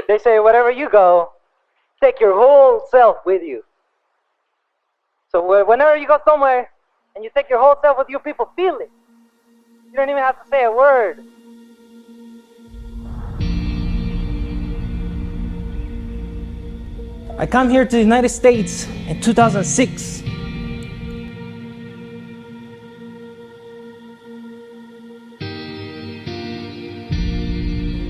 They say wherever you go, take your whole self with you. So whenever you go somewhere and you take your whole self with you, people feel it. You don't even have to say a word. I come here to the United States in 2006.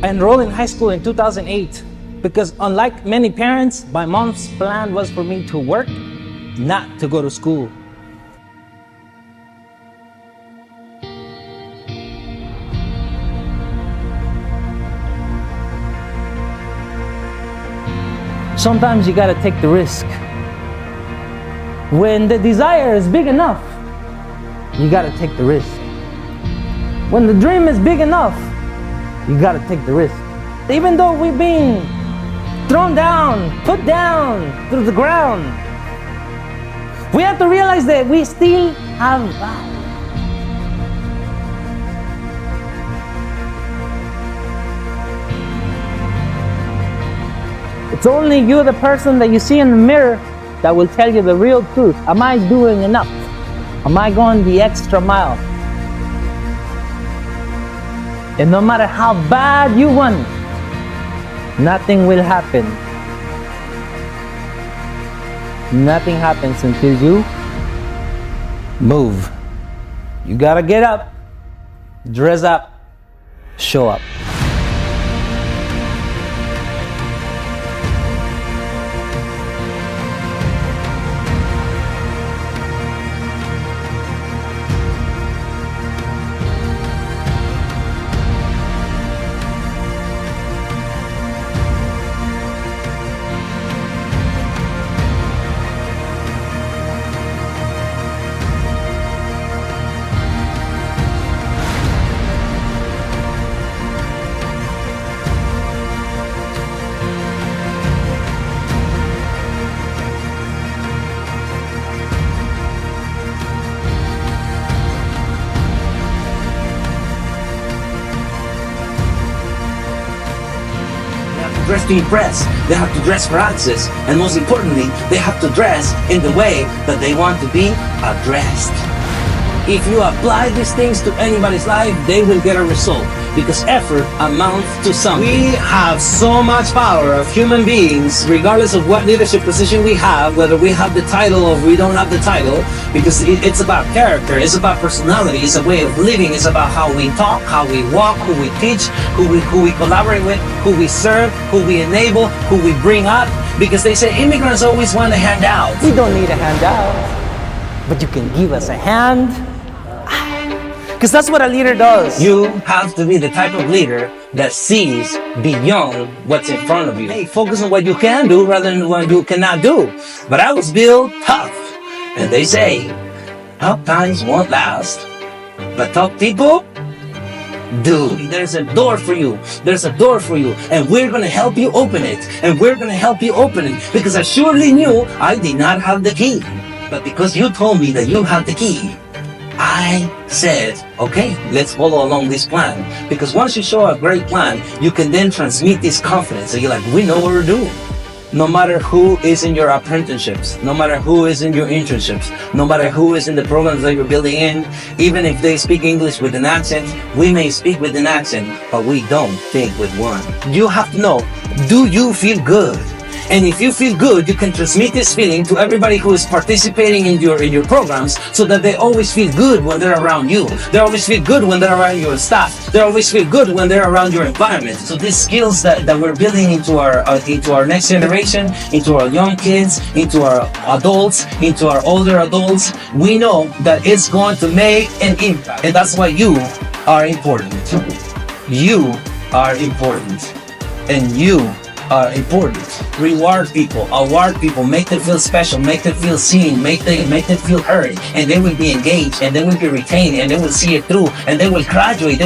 I enrolled in high school in 2008 because, unlike many parents, my mom's plan was for me to work, not to go to school. Sometimes you gotta take the risk. When the desire is big enough, you gotta take the risk. When the dream is big enough, you gotta take the risk. Even though we've been thrown down, put down to the ground, we have to realize that we still have value. It's only you, the person that you see in the mirror, that will tell you the real truth. Am I doing enough? Am I going the extra mile? And no matter how bad you want it, nothing will happen. Nothing happens until you move. You gotta get up, dress up, show up. Dress to impress, they have to dress for access, and most importantly, they have to dress in the way that they want to be addressed. If you apply these things to anybody's life, they will get a result, because effort amounts to something. We have so much power of human beings, regardless of what leadership position we have, whether we have the title or we don't have the title, because it's about character, it's about personality, it's a way of living, it's about how we talk, how we walk, who we teach, who we collaborate with, who we serve, who we enable, who we bring up, because they say immigrants always want a handout. We don't need a handout, but you can give us a hand. Because that's what a leader does. You have to be the type of leader that sees beyond what's in front of you. Hey, focus on what you can do rather than what you cannot do. But I was built tough. And they say, tough times won't last, but tough people do. There's a door for you. There's a door for you. And we're going to help you open it. And we're going to help you open it. Because I surely knew I did not have the key. But because you told me that you have the key, I said, okay, let's follow along this plan. Because once you show a great plan, you can then transmit this confidence. So you're like, we know what we're doing. No matter who is in your apprenticeships, no matter who is in your internships, no matter who is in the programs that you're building in, even if they speak English with an accent, we may speak with an accent, but we don't think with one. You have to know, do you feel good? And if you feel good, you can transmit this feeling to everybody who is participating in your programs, so that they always feel good when they're around you. They always feel good when they're around your staff. They always feel good when they're around your environment. So these skills that we're building into our next generation, into our young kids, into our adults, into our older adults, we know that it's going to make an impact. And that's why you are important. You are important. And you are important. Reward people, award people, make them feel special, make them feel seen, make them feel heard, and they will be engaged, and they will be retained, and they will see it through, and they will graduate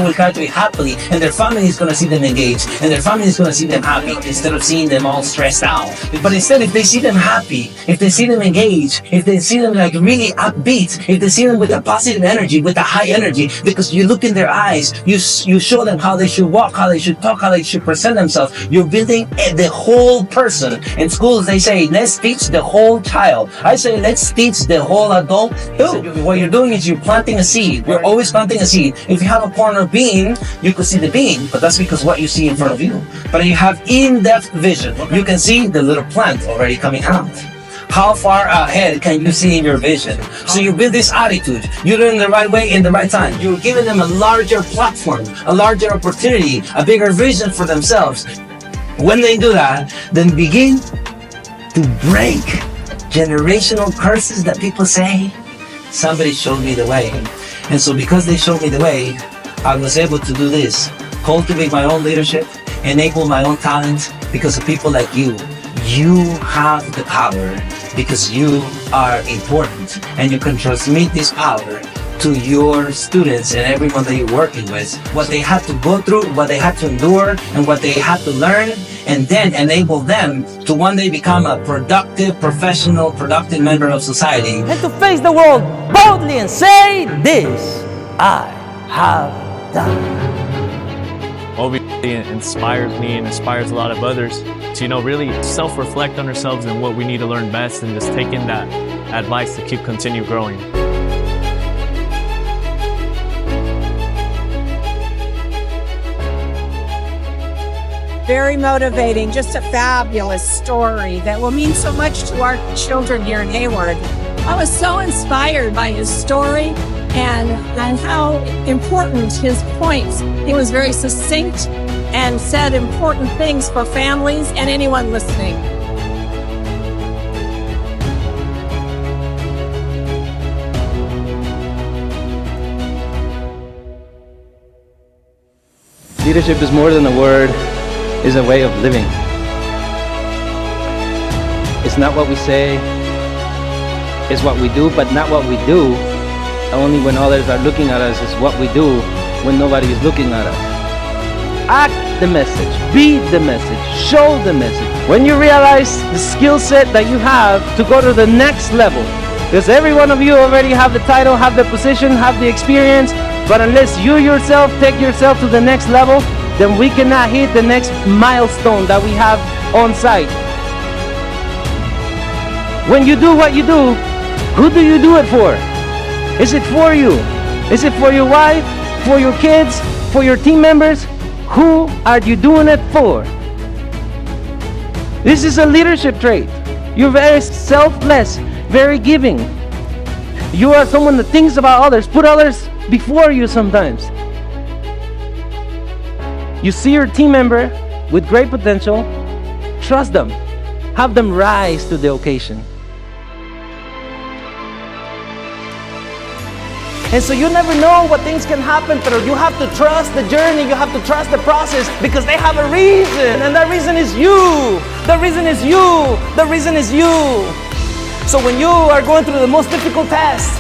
happily, and their family is going to see them engaged, and their family is going to see them happy instead of seeing them all stressed out. But instead, if they see them happy, if they see them engaged, if they see them like really upbeat, if they see them with a positive energy, with a high energy, because you look in their eyes, you show them how they should walk, how they should talk, how they should present themselves. You're building the whole person. In schools, they say, let's teach the whole child. I say, let's teach the whole adult too. What you're doing is you're planting a seed. You're always planting a seed. If you have a corner bean, you could see the bean, but that's because what you see in front of you. But if you have in-depth vision, you can see the little plant already coming out. How far ahead can you see in your vision? So you build this attitude. You're doing the right way in the right time. You're giving them a larger platform, a larger opportunity, a bigger vision for themselves. When they do that, then begin to break generational curses that people say. Somebody showed me the way. And so because they showed me the way, I was able to do this. Cultivate my own leadership, enable my own talent because of people like you. You have the power because you are important, and you can transmit this power to your students and everyone that you're working with. What they had to go through, what they had to endure, and what they had to learn, and then enable them to one day become a productive, professional, productive member of society. And to face the world boldly and say, this I have done. Ovi inspires me and inspires a lot of others to, really self-reflect on ourselves and what we need to learn best, and just taking that advice to continue growing. Very motivating, just a fabulous story that will mean so much to our children here in Hayward. I was so inspired by his story and how important his points. He was very succinct and said important things for families and anyone listening. Leadership is more than a word, it's a way of living. It's not what we say, it's what we do, but not what we do only when others are looking at us. It's what we do when nobody is looking at us. Act the message, be the message, show the message. When you realize the skill set that you have to go to the next level, because every one of you already have the title, have the position, have the experience, but unless you yourself take yourself to the next level, then we cannot hit the next milestone that we have on site. When you do what you do, who do you do it for? Is it for you? Is it for your wife, for your kids, for your team members? Who are you doing it for? This is a leadership trait. You're very selfless, very giving. You are someone that thinks about others, put others before you sometimes. You see your team member with great potential, trust them, have them rise to the occasion. And so you never know what things can happen, but you have to trust the journey, you have to trust the process, because they have a reason, and that reason is you. The reason is you. The reason is you. So when you are going through the most difficult test,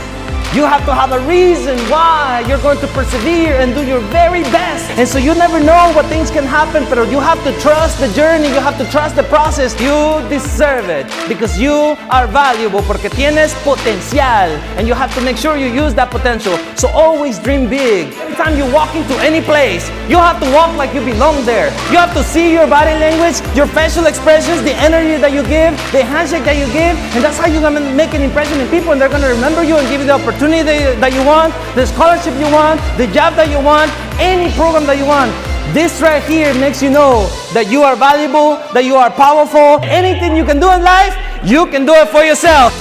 you have to have a reason why you're going to persevere and do your very best. And so you never know what things can happen, but you have to trust the journey, you have to trust the process. You deserve it because you are valuable, porque tienes potencial, and you have to make sure you use that potential. So always dream big. Every time you walk into any place, you have to walk like you belong there. You have to see your body language, your facial expressions, the energy that you give, the handshake that you give, and that's how you're going to make an impression in people, and they're going to remember you and give you the opportunity that you want, the scholarship you want, the job that you want, any program that you want. This right here makes you know that you are valuable, that you are powerful. Anything you can do in life, you can do it for yourself.